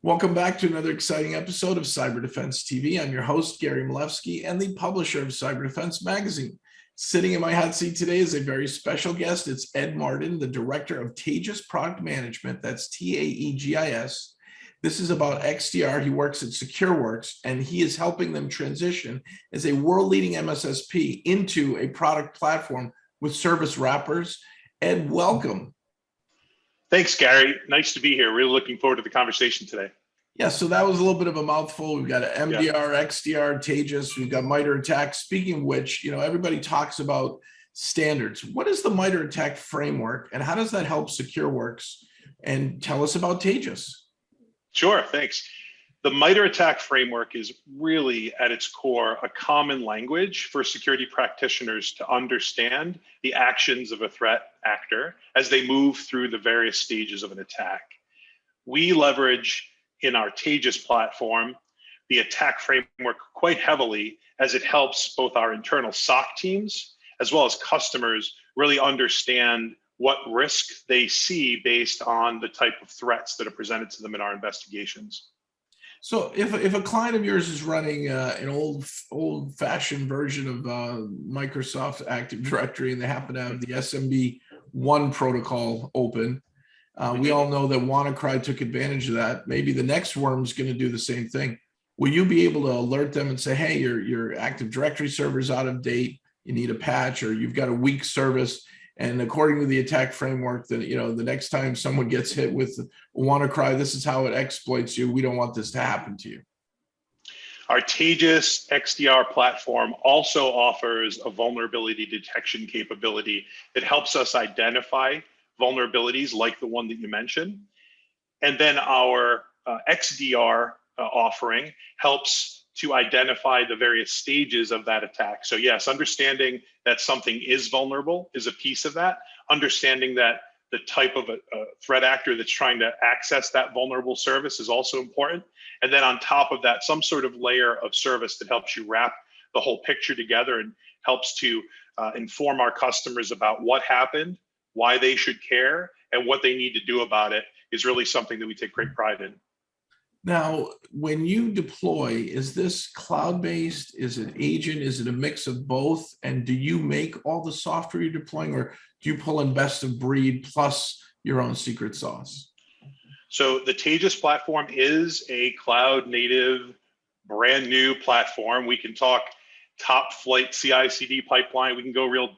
Welcome back to another exciting episode of Cyber Defense TV. I'm your host, Gary Malevsky, and the publisher of Cyber Defense Magazine. Sitting in my hot seat today is a very special guest. It's Ed Martin, the Director of Tejus Product Management. That's Taegis. This is about XDR. He works at Secureworks, and he is helping them transition as a world-leading MSSP into a product platform with service wrappers. Ed, welcome. Thanks, Gary. Nice to be here. Really looking forward to the conversation today. Yeah, so that was a little bit of a mouthful. We've got an MDR, XDR, Tejus. We've got Mitre attack. Speaking of which, everybody talks about standards. What is the Mitre attack framework, and how does that help Secureworks? And tell us about Tejus. Sure, thanks. The Mitre attack framework is really, at its core, a common language for security practitioners to understand the actions of a threat actor as they move through the various stages of an attack. We leverage in our Tejus platform the attack framework quite heavily, as it helps both our internal SOC teams as well as customers really understand what risk they see based on the type of threats that are presented to them in our investigations. So if a client of yours is running an old-fashioned version of Microsoft Active Directory, and they happen to have the SMB1 protocol open, we all know that WannaCry took advantage of that. Maybe the next worm's going to do the same thing. Will you be able to alert them and say, hey, your Active Directory server's out of date, you need a patch, or you've got a weak service? And according to the attack framework, that the next time someone gets hit with WannaCry, this is how it exploits you. We don't want this to happen to you. Our Tejus XDR platform also offers a vulnerability detection capability that helps us identify vulnerabilities like the one that you mentioned. And then our XDR offering helps to identify the various stages of that attack. So yes, understanding that something is vulnerable is a piece of that. Understanding that the type of a threat actor that's trying to access that vulnerable service is also important. And then on top of that, some sort of layer of service that helps you wrap the whole picture together and helps to inform our customers about what happened, why they should care, and what they need to do about it is really something that we take great pride in. Now, when you deploy, is this cloud-based? Is it agent? Is it a mix of both? And do you make all the software you're deploying, or do you pull in best of breed plus your own secret sauce? So the Tejus platform is a cloud-native, brand new platform. We can talk top flight CI/CD pipeline. We can go real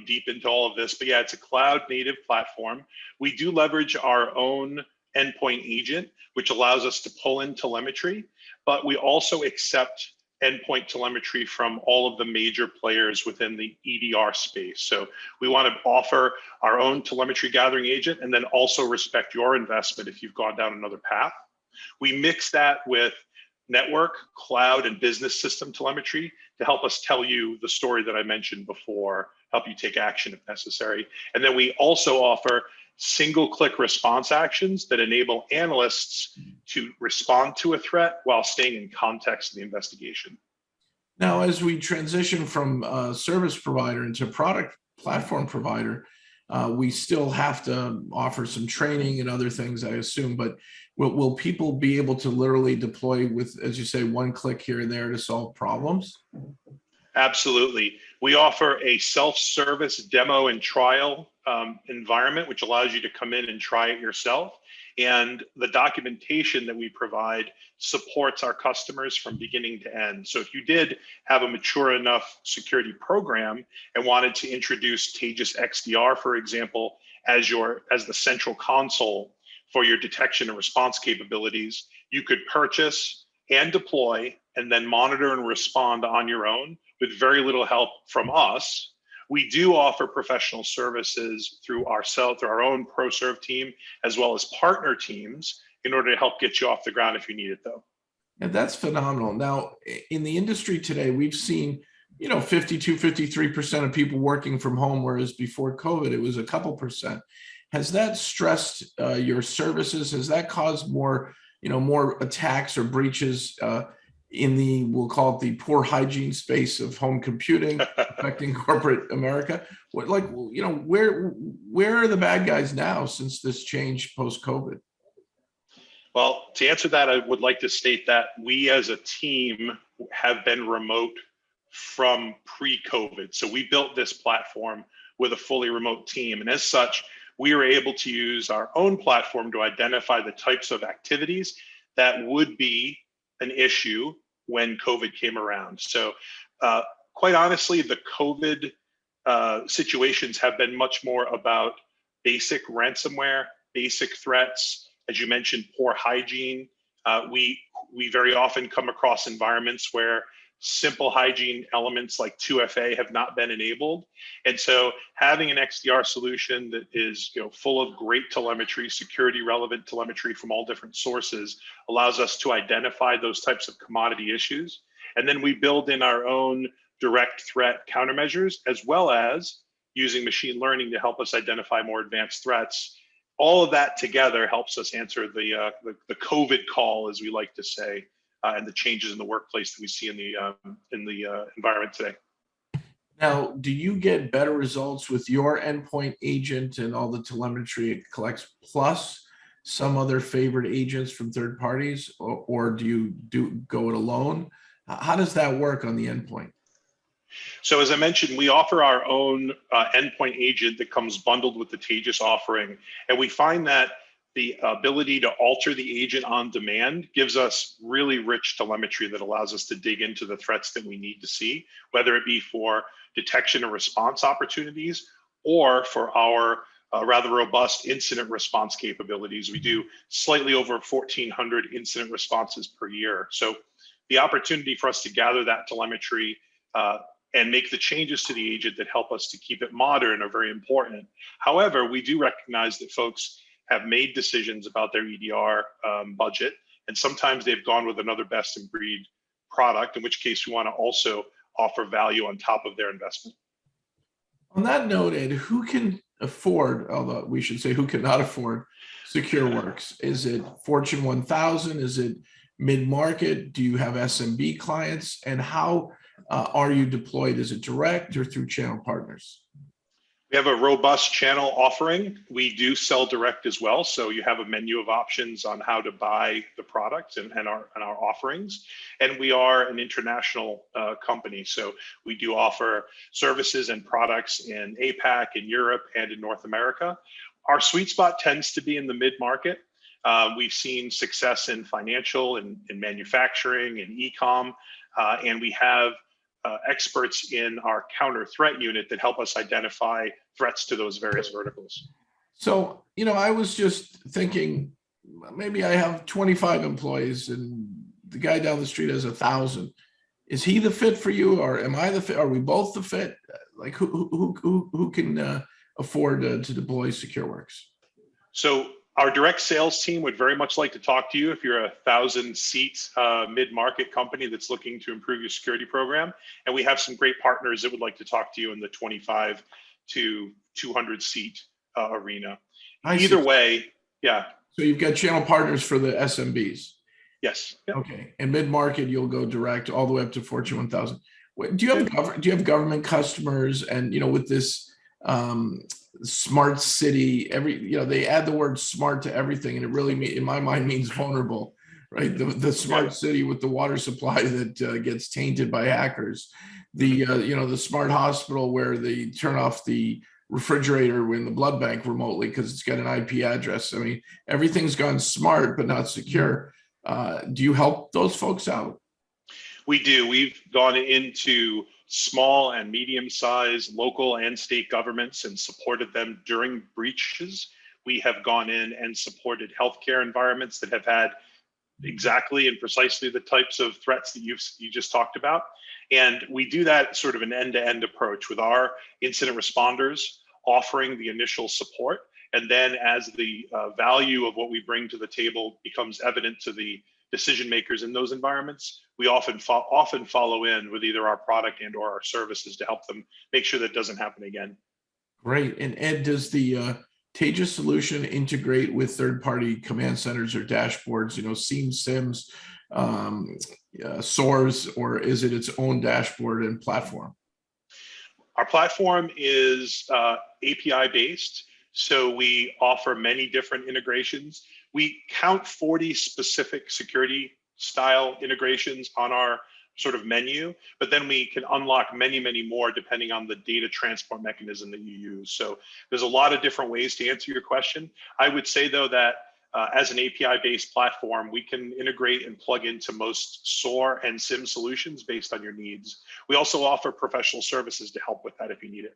deep into all of this, but yeah, it's a cloud-native platform. We do leverage our own Endpoint Agent, which allows us to pull in telemetry, but we also accept endpoint telemetry from all of the major players within the EDR space. So we want to offer our own telemetry gathering agent and then also respect your investment if you've gone down another path. We mix that with network, cloud, and business system telemetry to help us tell you the story that I mentioned before, help you take action if necessary. And then we also offer single-click response actions that enable analysts to respond to a threat while staying in context of the investigation. Now, as we transition from a service provider into product platform provider, we still have to offer some training and other things, I assume, but will people be able to literally deploy with, as you say, one click here and there to solve problems? Absolutely. We offer a self-service demo and trial environment, which allows you to come in and try it yourself. And the documentation that we provide supports our customers from beginning to end. So if you did have a mature enough security program and wanted to introduce Tejus XDR, for example, as the central console for your detection and response capabilities, you could purchase and deploy and then monitor and respond on your own with very little help from us. We do offer professional services through our own ProServe team, as well as partner teams, in order to help get you off the ground if you need it, though. And that's phenomenal. Now, in the industry today, we've seen, 52, 53% of people working from home, whereas before COVID, it was a couple percent. Has that stressed your services? Has that caused more attacks or breaches in the, we'll call it the poor hygiene space of home computing, affecting corporate America? Where are the bad guys now since this change post-COVID? Well, to answer that, I would like to state that we as a team have been remote from pre-COVID. So we built this platform with a fully remote team. And as such, we were able to use our own platform to identify the types of activities that would be an issue when COVID came around. So quite honestly, the COVID situations have been much more about basic ransomware, basic threats, as you mentioned, poor hygiene. We very often come across environments where simple hygiene elements like 2FA have not been enabled. And so having an XDR solution that is full of great telemetry, security relevant telemetry from all different sources allows us to identify those types of commodity issues. And then we build in our own direct threat countermeasures, as well as using machine learning to help us identify more advanced threats. All of that together helps us answer the COVID call, as we like to say, and the changes in the workplace that we see in the environment today. Now, do you get better results with your endpoint agent and all the telemetry it collects, plus some other favorite agents from third parties, or do you go it alone? How does that work on the endpoint? So as I mentioned, we offer our own endpoint agent that comes bundled with the Tejus offering. And we find that the ability to alter the agent on demand gives us really rich telemetry that allows us to dig into the threats that we need to see, whether it be for detection and response opportunities or for our rather robust incident response capabilities. We do slightly over 1,400 incident responses per year. So the opportunity for us to gather that telemetry and make the changes to the agent that help us to keep it modern are very important. However, we do recognize that folks have made decisions about their EDR budget, and sometimes they've gone with another best in breed product, in which case we want to also offer value on top of their investment. On that note, Ed, who can afford, although we should say who cannot afford Secureworks? Is it Fortune 1000? Is it mid-market? Do you have SMB clients? And how are you deployed? Is it direct or through channel partners? We have a robust channel offering. We do sell direct as well. So you have a menu of options on how to buy the product and our offerings. And we are an international company. So we do offer services and products in APAC, in Europe, and in North America. Our sweet spot tends to be in the mid-market. We've seen success in financial and in manufacturing and e-com, and we have experts in our counter threat unit that help us identify threats to those various verticals. So, I was just thinking, maybe I have 25 employees and the guy down the street has 1,000. Is he the fit for you, or am I the fit? Are we both the fit? Like who can afford to deploy Secureworks? So our direct sales team would very much like to talk to you if you're a 1,000-seat mid-market company that's looking to improve your security program. And we have some great partners that would like to talk to you in the 25 to 200-seat arena. Either way, yeah. So you've got channel partners for the SMBs. Yes. Yep. Okay. And mid-market, you'll go direct all the way up to Fortune 1000. Do you have government customers? And with this smart city, they add the word smart to everything, and it really in my mind means vulnerable, right? The smart city with the water supply that gets tainted by hackers, the smart hospital where they turn off the refrigerator in the blood bank remotely because it's got an IP address. I mean, everything's gone smart but not secure. Do you help those folks out? We do. We've gone into small and medium-sized local and state governments and supported them during breaches. We have gone in and supported healthcare environments that have had exactly and precisely the types of threats that you just talked about. And we do that sort of an end-to-end approach with our incident responders offering the initial support. And then as the value of what we bring to the table becomes evident to the decision makers in those environments, we often follow in with either our product and or our services to help them make sure that doesn't happen again. Great. And Ed, does the Tejus solution integrate with third-party command centers or dashboards, SIEMs, SOARs, or is it its own dashboard and platform? Our platform is API based, so we offer many different integrations. We count 40 specific security style integrations on our sort of menu, but then we can unlock many, many more depending on the data transport mechanism that you use. So there's a lot of different ways to answer your question. I would say though that as an API-based platform, we can integrate and plug into most SOAR and SIM solutions based on your needs. We also offer professional services to help with that if you need it.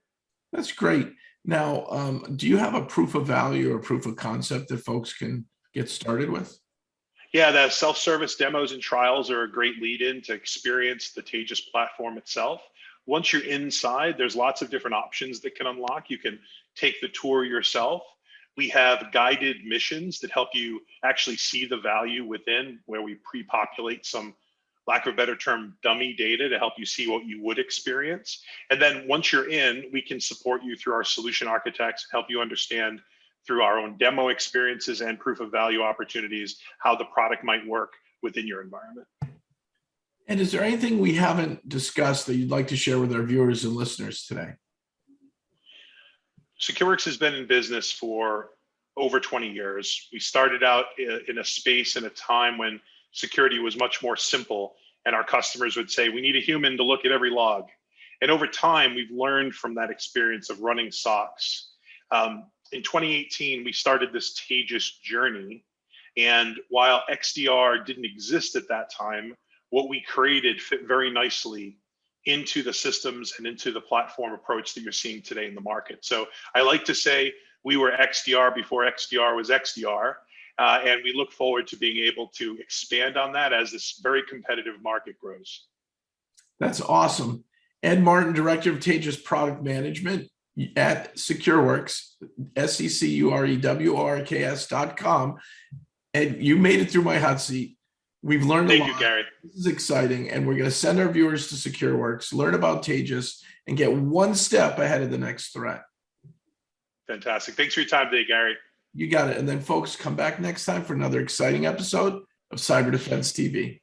That's great. Now, do you have a proof of value or proof of concept that folks can get started with? Yeah, the self-service demos and trials are a great lead-in to experience the Tejus platform itself. Once you're inside, there's lots of different options that can unlock. You can take the tour yourself. We have guided missions that help you actually see the value within, where we pre-populate some, lack of a better term, dummy data to help you see what you would experience. And then once you're in, we can support you through our solution architects, help you understand through our own demo experiences and proof of value opportunities, how the product might work within your environment. And is there anything we haven't discussed that you'd like to share with our viewers and listeners today? Secureworks has been in business for over 20 years. We started out in a space and a time when security was much more simple, and our customers would say, we need a human to look at every log. And over time, we've learned from that experience of running SOCs. In 2018, we started this Tejus journey. And while XDR didn't exist at that time, what we created fit very nicely into the systems and into the platform approach that you're seeing today in the market. So I like to say we were XDR before XDR was XDR. And we look forward to being able to expand on that as this very competitive market grows. That's awesome. Ed Martin, Director of Tejus Product Management at Secureworks, SECUREWORKS.com. And you made it through my hot seat. We've learned a lot. Thank you, Gary. This is exciting. And we're going to send our viewers to Secureworks, learn about Tejus, and get one step ahead of the next threat. Fantastic. Thanks for your time today, Gary. You got it. And then folks, come back next time for another exciting episode of Cyber Defense TV.